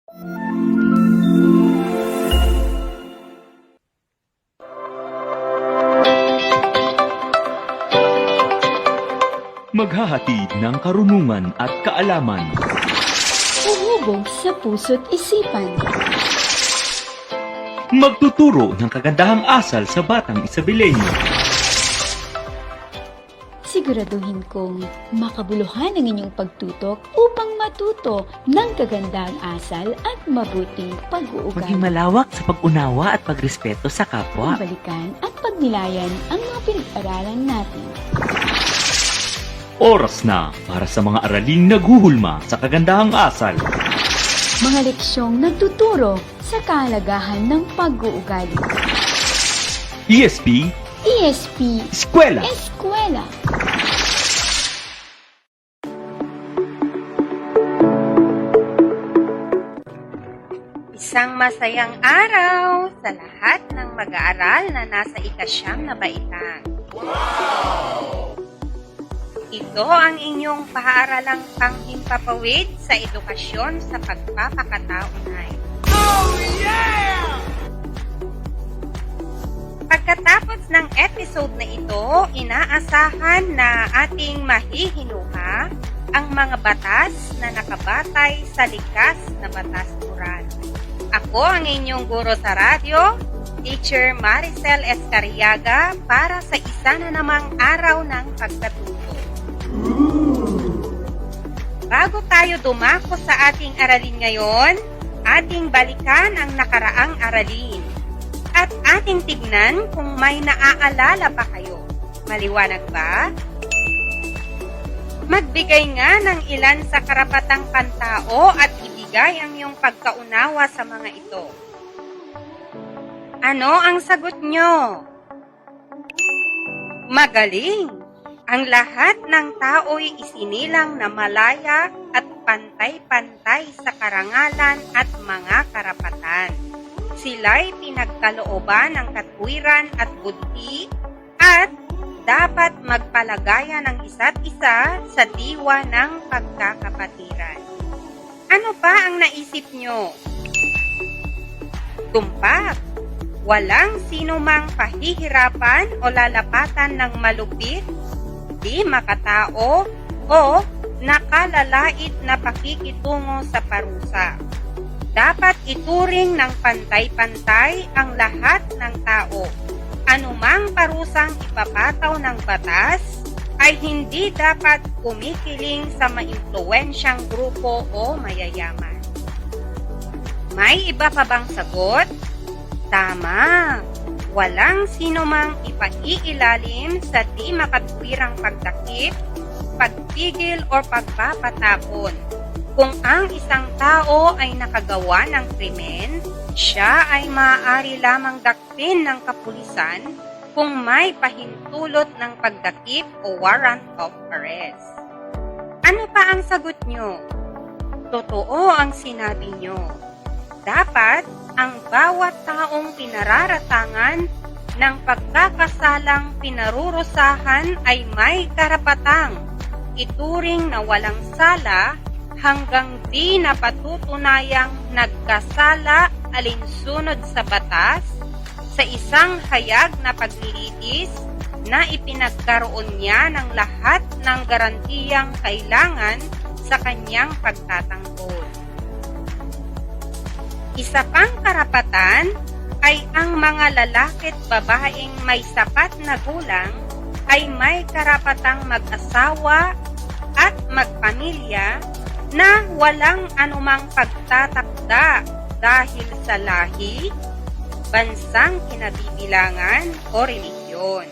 Maghahatid ng karunungan at kaalaman. Uhubog sa puso't isipan. Magtuturo ng kagandahang asal sa batang Isabelenyo. Siguraduhin kong makabuluhan ang inyong pagtutok upang matuto ng kagandahang asal at mabuting Maging pag-uugali. malawak sa pag-unawa at pagrespeto sa kapwa. Balikan at pagnilayan ang mga pinag-aralan natin. Oras na para sa mga araling naghuhulma sa kagandahang asal. Mga leksyong nagtuturo sa kahalagahan ng pag-uugali. ESP, ESP Eskwela. Eskwela. Isang masayang araw sa lahat ng mag-aaral na nasa ikasyam na baitang. Ito ang inyong paaralang panghimpapawid sa edukasyon sa pagpapakataunay. Pagkatapos ng episode na ito, inaasahan na ating mahihinuha ang mga batas na nakabatay sa likas na batas moral. Ako ang inyong guro sa radyo, Teacher Maricel Escariaga, para sa isa na namang araw ng pagkatuto. Bago tayo dumako sa ating aralin ngayon, ating balikan ang nakaraang aralin. At ating tignan kung may naaalala pa kayo. Maliwanag ba? Magbigay nga ng ilan sa karapatang pantao at ibigay ang iyong pagkaunawa sa mga ito. Ano ang sagot nyo? Magaling! Ang lahat ng tao'y isinilang na malaya at pantay-pantay sa karangalan at mga karapatan. Sila'y pinagkalooban ng katwiran at buti at dapat magpalagayan ng isa't isa sa diwa ng pagkakapatiran. Ano pa ang naisip nyo? Tumpak! Walang sinumang pahihirapan o lalapatan ng malupit, di makatao o nakalalait na pakikitungo sa parusa. Dapat ituring ng pantay-pantay ang lahat ng tao. Anumang parusang ipapataw ng batas ay hindi dapat kumikiling sa maimpluwensyang grupo o mayayaman. May iba pa bang sagot? Tama! Walang sinumang ipaiilalim sa di makatwirang pagdakip, pagpigil o pagpapatapon. Kung ang isang tao ay nakagawa ng krimen, siya ay maaari lamang dakpin ng kapulisan kung may pahintulot ng pagdakip o warrant of arrest. Ano pa ang sagot nyo? Totoo ang sinabi nyo. Dapat ang bawat taong pinararatangan ng pagkakasalang pinarurusahan ay may karapatang ituring na walang sala hanggang di napatutunayang nagkasala alinsunod sa batas sa isang hayag na paglilitis na ipinagkaroon niya ng lahat ng garantiyang kailangan sa kanyang pagtatanggol. Isa pang karapatan ay ang mga lalaki't babaeng may sapat na gulang ay may karapatang mag-asawa at magpamilya na walang anumang pagtatakda dahil sa lahi, bansang kinabibilangan o relihiyon.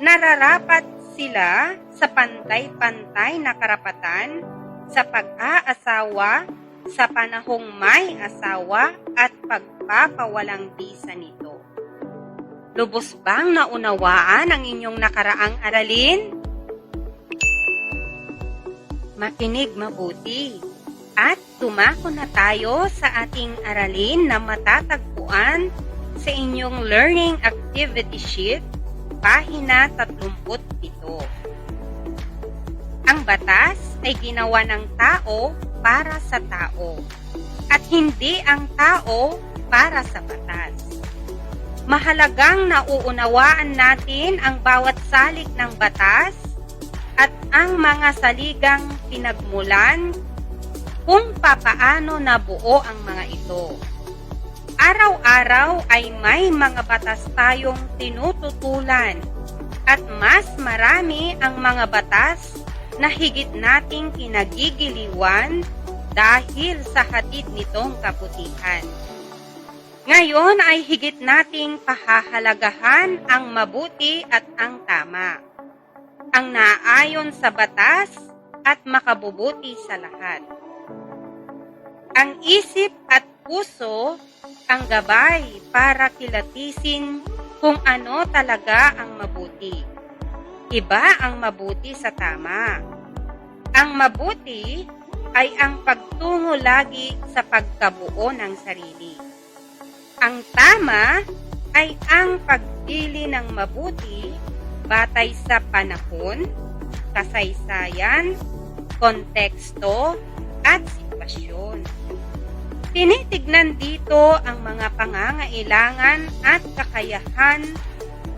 Nararapat sila sa pantay-pantay na karapatan sa pag-aasawa sa panahong may asawa at pagpapawalang bisa nito. Lubos bang naunawaan ang inyong nakaraang aralin? Makinig mabuti at tumako na tayo sa ating aralin na matatagpuan sa inyong Learning Activity Sheet, pahina 37. Ang batas ay ginawa ng tao para sa tao. at hindi ang tao para sa batas. Mahalagang nauunawaan natin ang bawat salik ng batas at ang mga saligang pinagmulan kung papaano nabuo ang mga ito. Araw-araw ay may mga batas tayong tinututulan at mas marami ang mga batas na higit nating kinagigiliwan dahil sa hatid nitong kabutihan. Ngayon ay higit nating pahahalagahan ang mabuti at ang tama, ang naaayon sa batas at makabubuti sa lahat. Ang isip at puso ang gabay para kilatisin kung ano talaga ang mabuti. Iba ang mabuti sa tama. Ang mabuti ay ang pagtungo lagi sa pagkabuo ng sarili. Ang tama ay ang pagpili ng mabuti batay sa panahon, kasaysayan, konteksto, at sitwasyon. Tinitignan dito ang mga pangangailangan at kakayahan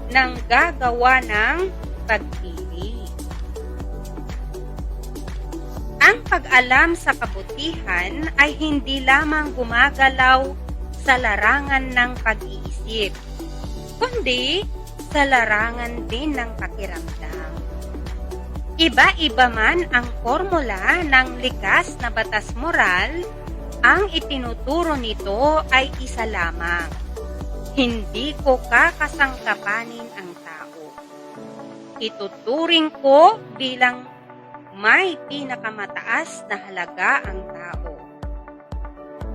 ng gagawa ng pagpili. Ang pag-alam sa kabutihan ay hindi lamang gumagalaw sa larangan ng pag-iisip, kundi sa larangan din ng pakiramdam. Iba-iba man ang formula ng likas na batas moral, ang itinuturo nito ay isa lamang. Hindi ko kakasangkapanin ang tao. Ituturing ko bilang may pinakamataas na halaga ang tao.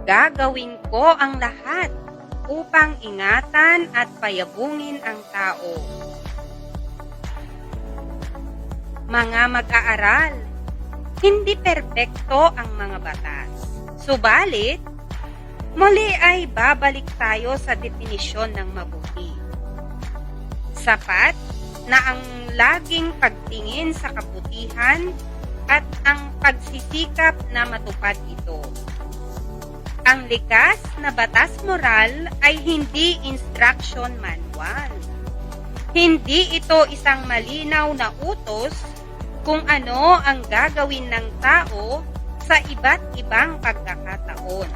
Gagawin ko ang lahat upang ingatan at payabungin ang tao. Mga mag-aaral, hindi perpekto ang mga batas. Subalit, muli ay babalik tayo sa definisyon ng mabuti. Sapat na ang laging pagtingin sa kabutihan at ang pagsisikap na matupad ito. Ang likas na batas moral ay hindi instruction manual. Hindi ito isang malinaw na utos kung ano ang gagawin ng tao sa iba't ibang pagkakataon.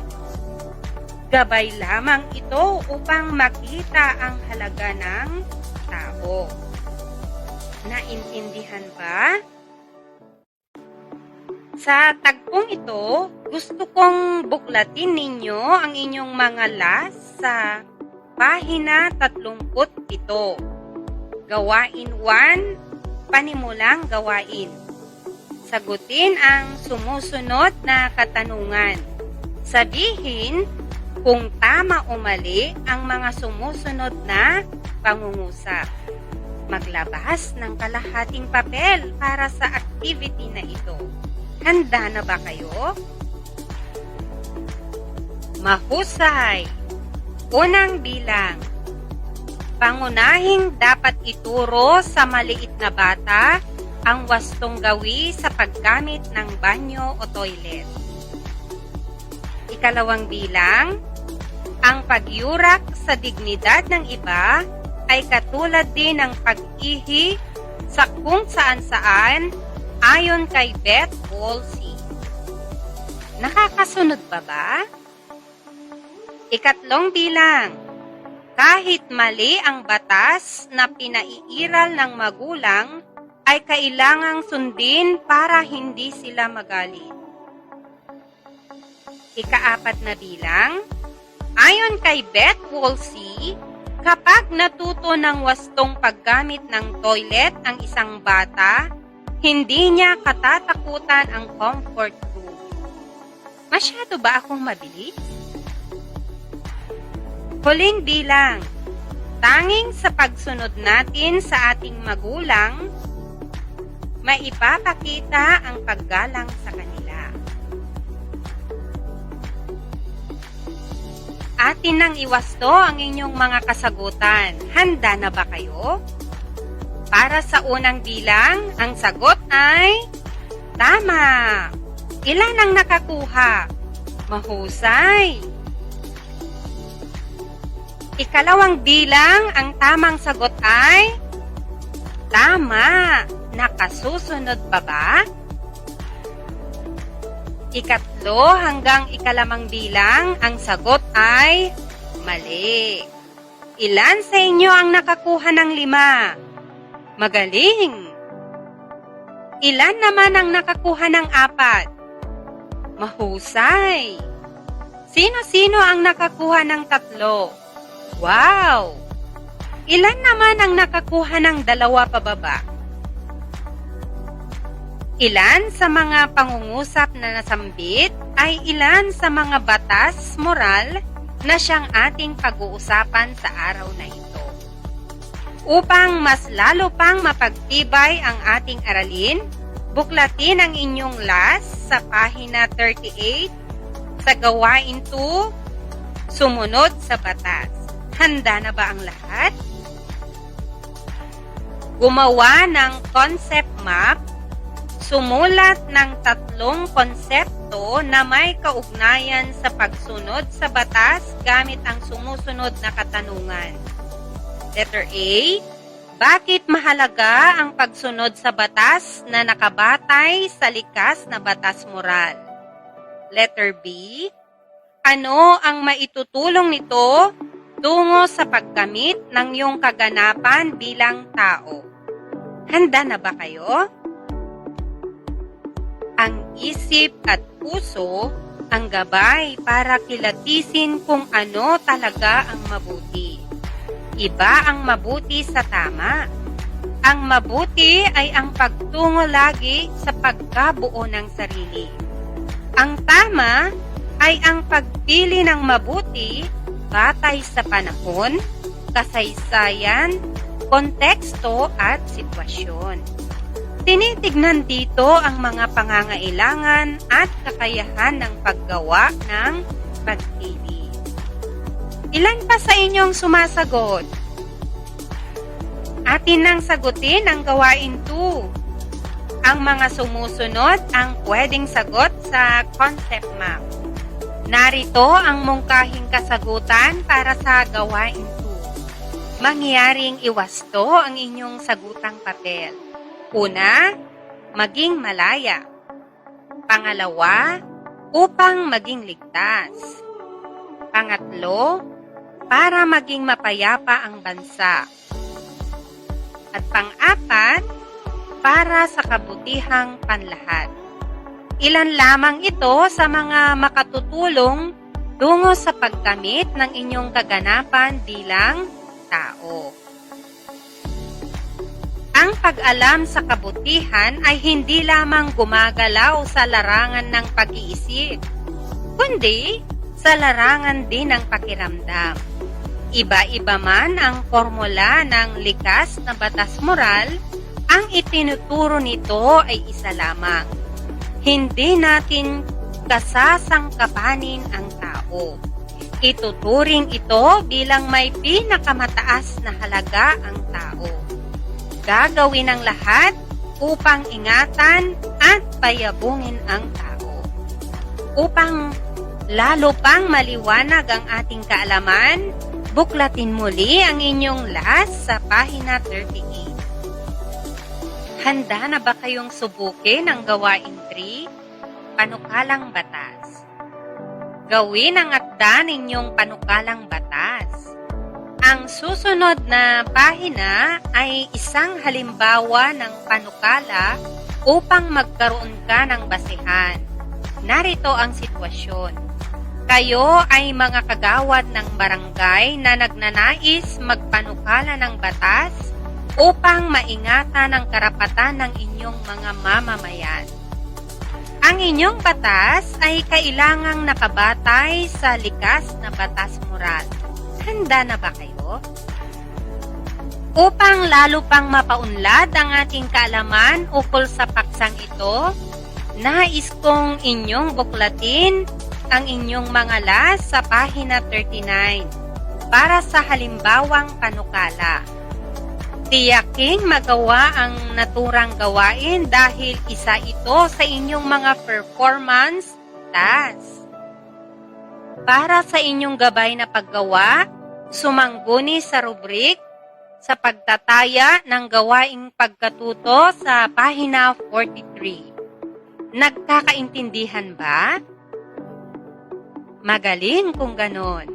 Gabay lamang ito upang makita ang halaga ng tao. Naintindihan ba? Sa tagpong ito, gusto kong buklatin ninyo ang inyong mga las sa pahina 37. Gawain 1, panimulang gawain. Sagutin ang sumusunod na katanungan. Sabihin kung tama o mali ang mga sumusunod na pangungusap. Maglabas ng kalahating papel para sa activity na ito. Handa na ba kayo? Mahusay. Unang bilang. Pangunahing dapat ituro sa maliit na bata ang wastong gawi sa paggamit ng banyo o toilet. Ikalawang bilang, ang pagyurak sa dignidad ng iba ay katulad din ng pag-ihi sa kung saan-saan ayon kay Beth Wolsey. Nakakasunod ba? Ikatlong bilang, kahit mali ang batas na pinaiiral ng magulang, ay kailangang sundin para hindi sila magalit. Ikaapat na bilang, ayon kay Beth Wolsey, kapag natuto ng wastong paggamit ng toilet ang isang bata, hindi niya katatakutan ang comfort room. Masyado ba akong mabilis? Huling bilang, tanging sa pagsunod natin sa ating magulang, maipapakita ang paggalang sa kanila. Atin nang iwasto ang inyong mga kasagutan. Handa na ba kayo? Para sa unang bilang, ang sagot ay tama. Ilan ang nakakuha? Mahusay. Ikalawang bilang, ang tamang sagot ay tama. Nakasusunod pa ba? Ikatlo hanggang ikalamang bilang, ang sagot ay mali. Ilan sa inyo ang nakakuha ng 5? Magaling! Ilan naman ang nakakuha ng 4? Mahusay! Sino-sino ang nakakuha ng 3? Wow! Ilan naman ang nakakuha ng 2 pababa? Ilan sa mga pangungusap na nasambit ay ilan sa mga batas moral na siyang ating pag-uusapan sa araw na ito. Upang mas lalo pang mapagtibay ang ating aralin, buklatin ang inyong last sa pahina 38 sa gawain 2, sumunod sa batas. Handa na ba ang lahat? Gumawa ng concept map. Sumulat ng 3 konsepto na may kaugnayan sa pagsunod sa batas gamit ang sumusunod na katanungan. Letter A, bakit mahalaga ang pagsunod sa batas na nakabatay sa likas na batas moral? Letter B, ano ang maitutulong nito tungo sa pagkamit ng iyong kaganapan bilang tao? Handa na ba kayo? Ang isip at puso ang gabay para kilatisin kung ano talaga ang mabuti. Iba ang mabuti sa tama. Ang mabuti ay ang pagtungo lagi sa pagkabuo ng sarili. Ang tama ay ang pagpili ng mabuti batay sa panahon, kasaysayan, konteksto at sitwasyon. Tinitignan dito ang mga pangangailangan at kakayahan ng paggawa ng pagpili. Ilan pa sa inyong sumasagot? Atin nang sagutin ang gawain 2. Ang mga sumusunod ang pwedeng sagot sa concept map. Narito ang mungkahing kasagutan para sa gawain 2. Mangyaring iwasto ang inyong sagutang papel. Una, maging malaya. Pangalawa, upang maging ligtas. Pangatlo, para maging mapayapa ang bansa. At pang-apat, para sa kabutihang panlahat. Ilan lamang ito sa mga makatutulong tungo sa pagkamit ng inyong kaganapan bilang tao. Ang pag-alam sa kabutihan ay hindi lamang gumagalaw sa larangan ng pag-iisip, kundi sa larangan din ng pakiramdam. Iba-iba man ang formula ng likas na batas moral, ang itinuturo nito ay isa lamang. Hindi natin kasasangkapanin ang tao. Ituturing ito bilang may pinakamataas na halaga ang tao. Gagawin ang lahat upang ingatan at payabungin ang tao. Upang lalo pang maliwanag ang ating kaalaman, buklatin muli ang inyong last sa pahina 38. Handa na ba kayong subukin ang gawain 3? Panukalang batas. Gawin ang akda ninyong panukalang batas. Ang susunod na pahina ay isang halimbawa ng panukala upang magkaroon ka ng basihan. Narito ang sitwasyon. Kayo ay mga kagawad ng barangay na nagnanais magpanukala ng batas upang maingatan ang karapatan ng inyong mga mamamayan. Ang inyong batas ay kailangang nakabatay sa likas na batas moral. Handa na ba kayo? Upang lalo pang mapaunlad ang ating kaalaman ukol sa paksang ito, nais kong inyong buklatin ang inyong mga last sa pahina 39 para sa halimbawang panukala. Tiyaking magawa ang naturang gawain dahil isa ito sa inyong mga performance tasks. Para sa inyong gabay na paggawa, sumangguni sa rubrik sa pagtataya ng gawaing pagkatuto sa pahina 43. Nagkakaintindihan ba? Magaling kung ganon.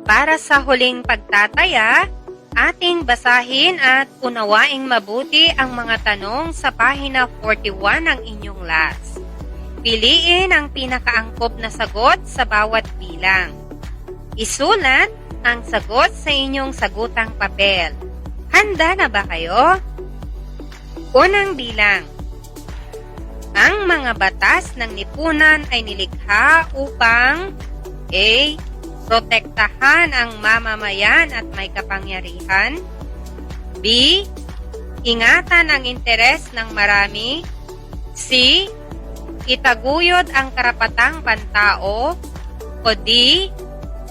Para sa huling pagtataya, ating basahin at unawaing mabuti ang mga tanong sa pahina 41 ng inyong LAS. Piliin ang pinakaangkop na sagot sa bawat bilang. Isulat ang sagot sa inyong sagutang papel. Handa na ba kayo? Unang bilang. Ang mga batas ng lipunan ay nilikha upang A. Protektahan ang mamamayan at may kapangyarihan. B. Ingatan ang interes ng marami. C. Itaguyod ang karapatang pantao. O D.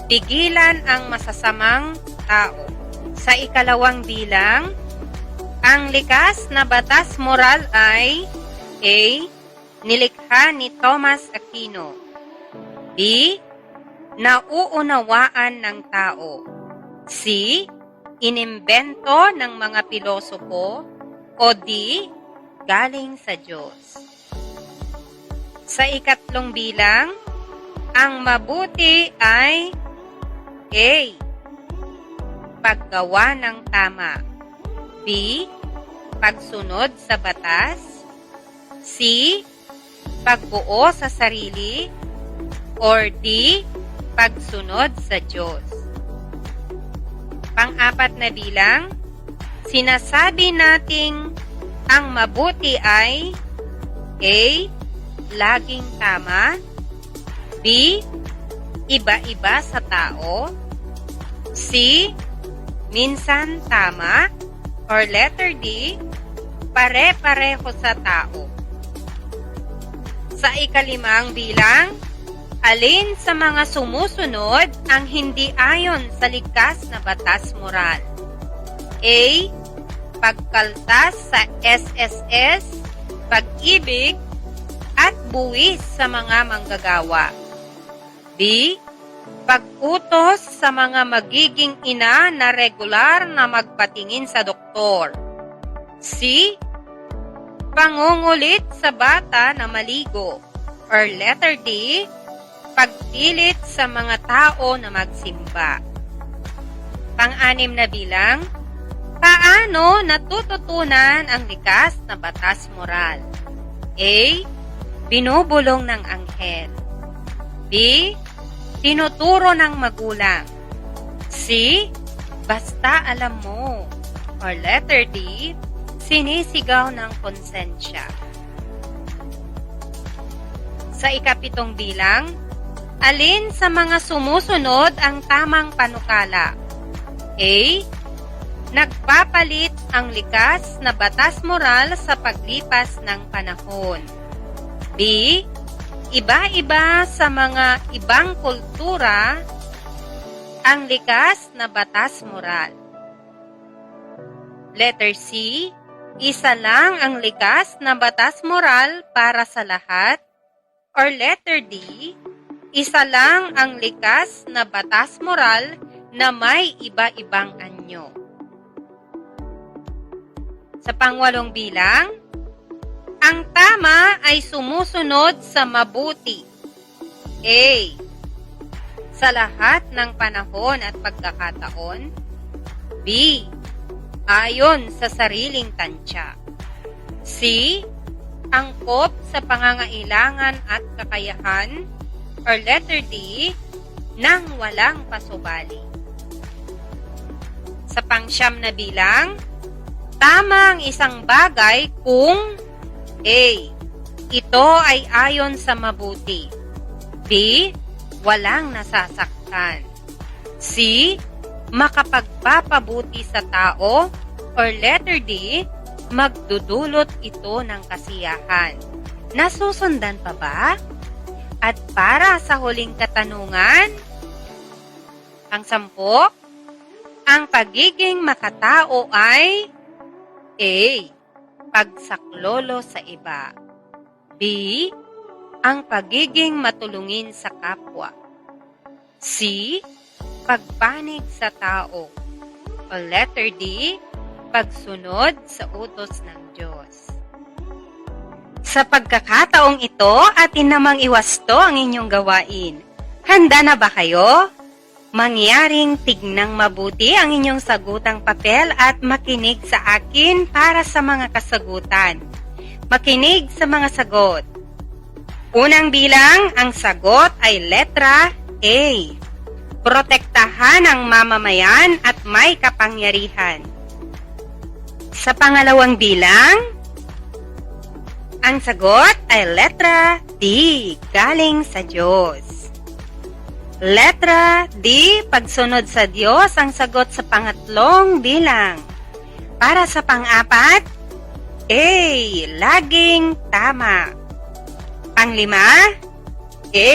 Pigilan ang masasamang tao. Sa ikalawang bilang, ang likas na batas moral ay A. Nilikha ni Thomas Aquino. B. Nauunawaan ng tao. C. Inimbento ng mga pilosopo. O D. Galing sa Diyos. Sa ikatlong bilang, ang mabuti ay A. Paggawa ng tama. B. Pagsunod sa batas. C. Pagbuo sa sarili. Or D. Pagsunod sa Diyos. Pang-apat na bilang, sinasabi nating ang mabuti ay A. Laging tama. B. Iba-iba sa tao. C. Minsan tama. Or letter D. Pare-pareho sa tao. Sa ikalimang bilang, alin sa mga sumusunod ang hindi ayon sa likas na batas moral? A. Pagkaltas sa SSS, pag-ibig, at buwis sa mga manggagawa. B. Pag-utos sa mga magiging ina na regular na magpatingin sa doktor. C. Pangungulit sa bata na maligo. Or letter D. Pagpilit sa mga tao na magsimba. Pang-anim na bilang, paano natututunan ang likas na batas moral? A. Binubulong ng anghel. B. Tinuturo ng magulang. C. Basta alam mo. Or letter D. Sinisigaw ng konsensya. Sa ikapitong bilang, alin sa mga sumusunod ang tamang panukala? A. Nagpapalit ang likas na batas moral sa paglipas ng panahon. B. Iba-iba sa mga ibang kultura ang likas na batas moral. Letter C. Isa lang ang likas na batas moral para sa lahat. Or letter D. Isa lang ang likas na batas moral na may iba-ibang anyo. Sa pangwalong bilang, ang tama ay sumusunod sa mabuti. A. Sa lahat ng panahon at pagkakataon. B. Ayon sa sariling tansya. C. Angkop sa pangangailangan at kakayahan. Or letter D. Nang walang pasubali. Sa pangsyam na bilang, tama ang isang bagay kung A. Ito ay ayon sa mabuti. B. Walang nasasaktan. C. Makapagpapabuti sa tao. Or letter D. Magdudulot ito ng kasiyahan. Nasusundan pa ba? At para sa huling katanungan, pang-10, ang pagiging makatao ay A. Pagsaklolo sa iba. B. ang pagiging matulungin sa kapwa. C. Pagpanig sa tao. O letter D. Pagsunod sa utos ng Diyos. Sa pagkakataong ito, atin namang iwasto ang inyong gawain. Handa na ba kayo? Mangyaring tignang mabuti ang inyong sagutang papel at makinig sa akin para sa mga kasagutan. Makinig sa mga sagot. Unang bilang, ang sagot ay letra A. Protektahan ang mamamayan at may kapangyarihan. Sa pangalawang bilang, ang sagot ay letra D, galing sa Diyos. Letra D, pagsunod sa Diyos, ang sagot sa pangatlong bilang. Para sa pang-apat, A, laging tama. Panglima, A,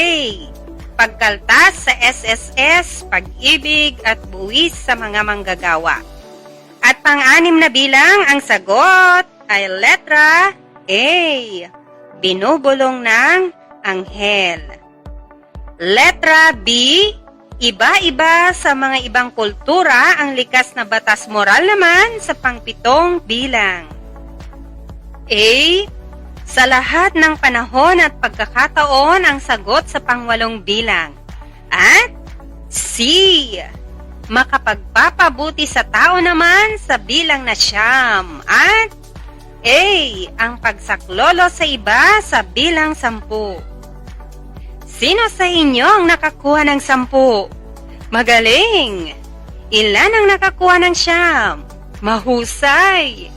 pagkaltas sa SSS, pag-ibig at buwis sa mga manggagawa. At pang-anim na bilang, ang sagot ay letra A, binubulong ng anghel. Letra B, iba-iba sa mga ibang kultura ang likas na batas moral naman sa pangpitong bilang. A, sa lahat ng panahon at pagkakataon ang sagot sa pangwalong bilang. At C, makapagpapabuti sa tao naman sa bilang na 9. At A, ang pagsaklolo sa iba sa bilang 10. Sino sa inyo ang nakakuha ng 10? Magaling! Ilan ang nakakuha ng 9? Mahusay!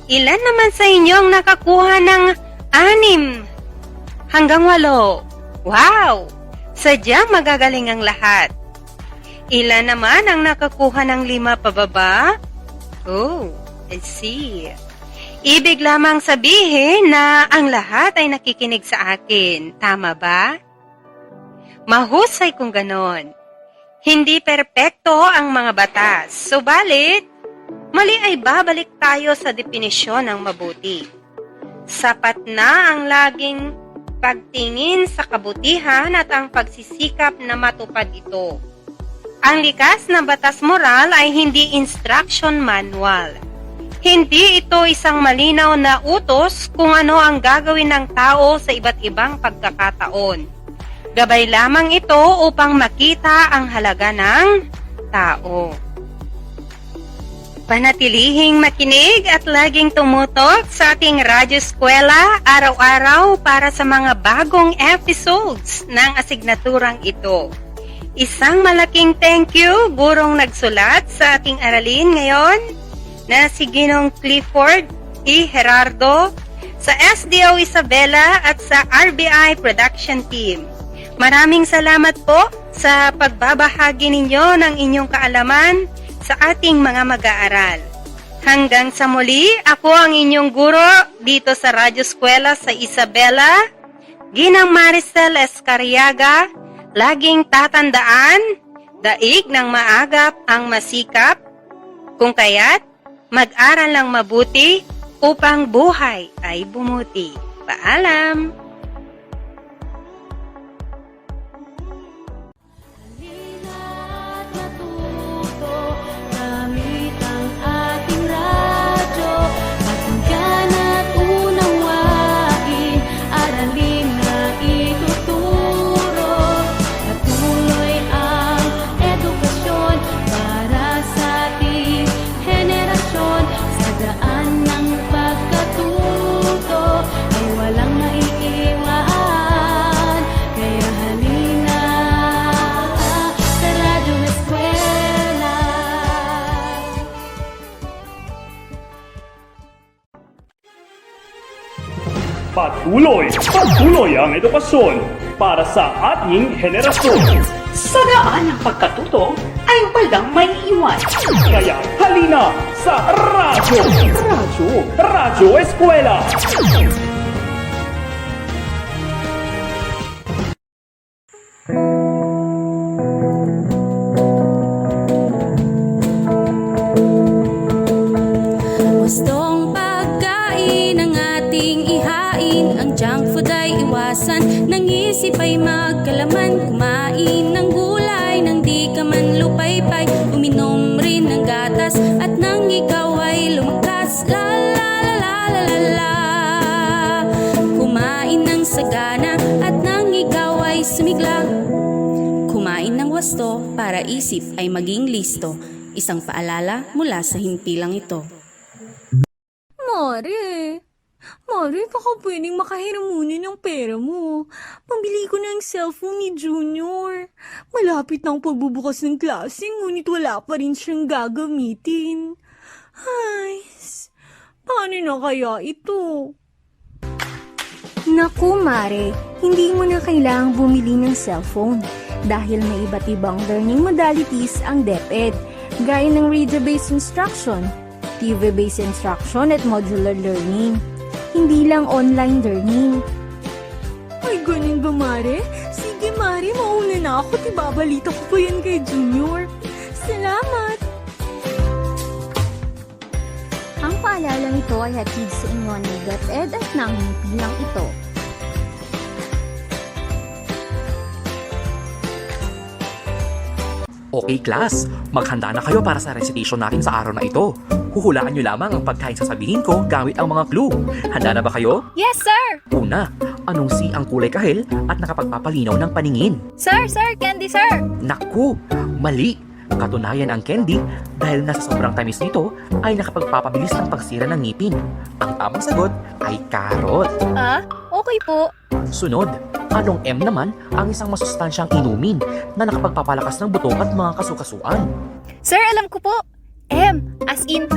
Ilan naman sa inyo ang nakakuha ng 6 hanggang 8? Wow! Sadyang magagaling ang lahat. Ilan naman ang nakakuha ng 5 pababa? Oh, I see. Ibig lamang sabihin na ang lahat ay nakikinig sa akin. Tama ba? Mahusay kung ganon. Hindi perpekto ang mga batas. Subalit, mali ay babalik tayo sa definisyon ng mabuti. Sapat na ang laging pagtingin sa kabutihan at ang pagsisikap na matupad ito. Ang likas na batas moral ay hindi instruction manual. Hindi ito isang malinaw na utos kung ano ang gagawin ng tao sa iba't ibang pagkakataon. Gabay lamang ito upang makita ang halaga ng tao. Panatilihing makinig at laging tumutok sa ating Radyo Eskwela araw-araw para sa mga bagong episodes ng asignaturang ito. Isang malaking thank you, gurong nagsulat sa ating aralin ngayon, na si Ginong Clifford E. Gerardo, sa SDO Isabela at sa RBI Production Team. Maraming salamat po sa pagbabahagi ninyo ng inyong kaalaman sa ating mga mag-aaral. Hanggang sa muli, ako ang inyong guro dito sa Radyo Eskwela sa Isabela, Ginang Maricel Escariaga. Laging tatandaan, daig ng maagap ang masikap, kung kaya't mag-aral lang mabuti upang buhay ay bumuti. Paalam! Patuloy ang edukasyon para sa ating henerasyon. Sa daan ng pagkatuto ay walang may iwan. Kaya halina sa Radyo Eskwela. Gustong pagkain ang ating ihain, ang junk food ay iwasan. Nang wasto para isip ay maging listo. Isang paalala mula sa himpilang ito. Mare, baka pwedeng makahiram muna ng pera mo. Pambili ko ng cellphone ni Junior. Malapit na ang pagbubukas ng klase, ngunit wala pa rin siyang gagamitin. Ay, paano na kaya ito? Naku, Mare, hindi mo na kailangang bumili ng cellphone dahil may iba't ibang learning modalities ang DepEd, gaya ng reader-based instruction, TV-based instruction at modular learning. Hindi lang online learning. Ay, ganun ba, Mare? Sige, Mare, mauna na ako. Ibabalita ko pa yan kay Junior. Salamat! Ang paalalang ito ay hatid sa inyo ni DepEd at ng himpilang ito. Okay class, maghanda na kayo para sa recitation natin sa araw na ito. Huhulaan nyo lamang ang pagkain sasabihin ko gamit ang mga clue. Handa na ba kayo? Yes, sir! Una, anong si ang kulay kahel at nakapagpapalinaw ng paningin? Sir, candy, sir! Naku, mali! Katunayan ang candy dahil nasa sobrang tamis nito ay nakapagpapabilis ng pagsira ng ngipin. Ang tamang sagot ay carrot. Ah, okay po. Sunod, anong M naman ang isang masustansyang inumin na nakapagpapalakas ng buto at mga kasukasuan? Sir, alam ko po. M, as in,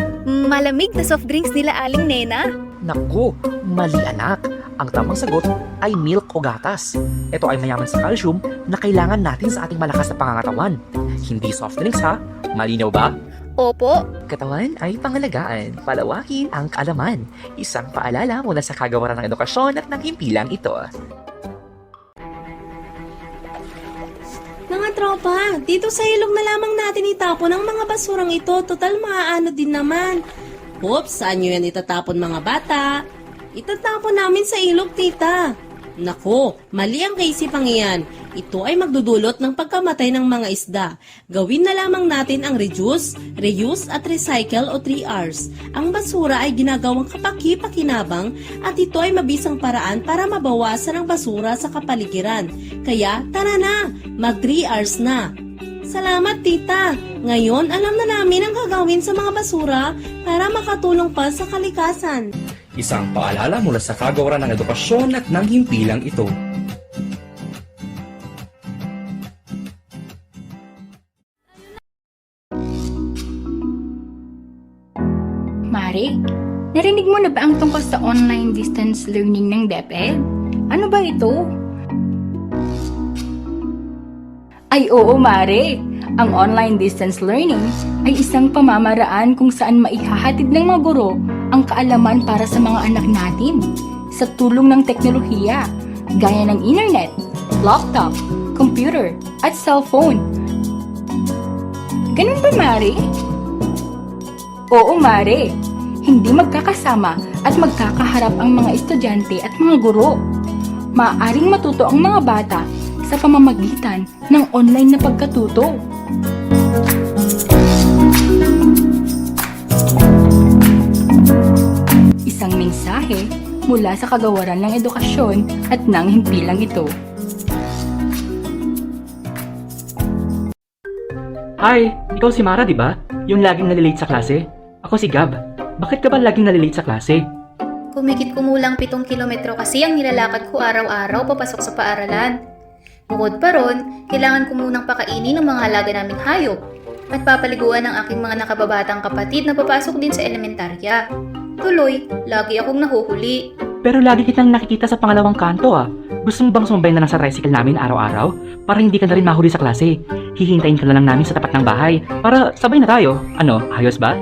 malamig na soft drinks nila Aling Nena. Naku, mali anak. Ang tamang sagot ay milk o gatas. Ito ay mayaman sa calcium na kailangan natin sa ating malakas na pangangatawan. Hindi soft drinks ha? Malinaw ba? Opo. Katawan ay pangalagaan, palawakin ang kaalaman. Isang paalala mula sa kagawaran ng edukasyon at ng himpilang ito. Mga tropa, dito sa ilog na lamang natin itapon ang mga basurang ito. Total maaano din naman. Oops, saan nyo yan itatapon mga bata? Itatapon namin sa ilog, tita. Nako, mali ang kaisipang iyan. Ito ay magdudulot ng pagkamatay ng mga isda. Gawin na lamang natin ang reduce, reuse at recycle o 3Rs. Ang basura ay ginagawang kapaki-pakinabang at ito ay mabisang paraan para mabawasan ang basura sa kapaligiran. Kaya tara na, mag 3Rs na. Salamat tita! Ngayon alam na namin ang gagawin sa mga basura para makatulong pa sa kalikasan. Isang paalala mula sa kagawaran ng edukasyon at ng himpilang ito. Mare, narinig mo na ba ang tungkol sa online distance learning ng DepEd? Ano ba ito? Ay oo, Mare. Ang online distance learning ay isang pamamaraan kung saan maihahatid ng mga guro ang kaalaman para sa mga anak natin sa tulong ng teknolohiya gaya ng internet, laptop, computer, at cellphone. Ganun ba, Mare? Oo, Mare. Hindi magkakasama at magkakaharap ang mga estudyante at mga guro. Maaaring matuto ang mga bata sa pamamagitan ng online na pagkatuto. Isang mensahe mula sa kagawaran ng edukasyon at ng himpilang ito. Hi, ikaw si Mara, di ba? Yung laging nalilate sa klase? Ako si Gab. Bakit ka ba laging nalilate sa klase? Kumikit kumulang 7 kilometro kasi ang nilalakad ko araw-araw papasok sa paaralan. Bukod pa ron, kailangan ko munang pakainin ng mga halaga naming hayop at papaliguan ng aking mga nakababatang kapatid na papasok din sa elementarya. Tuloy, lagi akong nahuhuli. Pero lagi kitang nakikita sa pangalawang kanto ah. Gusto mo bang sumabay na lang sa tricycle namin araw-araw? Para hindi ka na rin mahuli sa klase. Hihintayin ka na lang namin sa tapat ng bahay para sabay na tayo. Ano, ayos ba?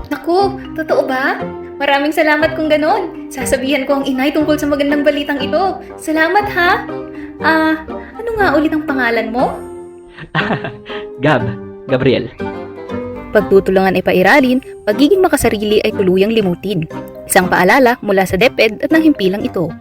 Naku, totoo ba? Maraming salamat kung ganon. Sasabihan ko ang inay tungkol sa magandang balitang ito. Salamat ha! Ano nga ulit ang pangalan mo? Gabriel. Pagtutulungan ay pairalin, pagiging makasarili ay tuluyang limutin. Isang paalala mula sa DepEd at ng himpilang ito.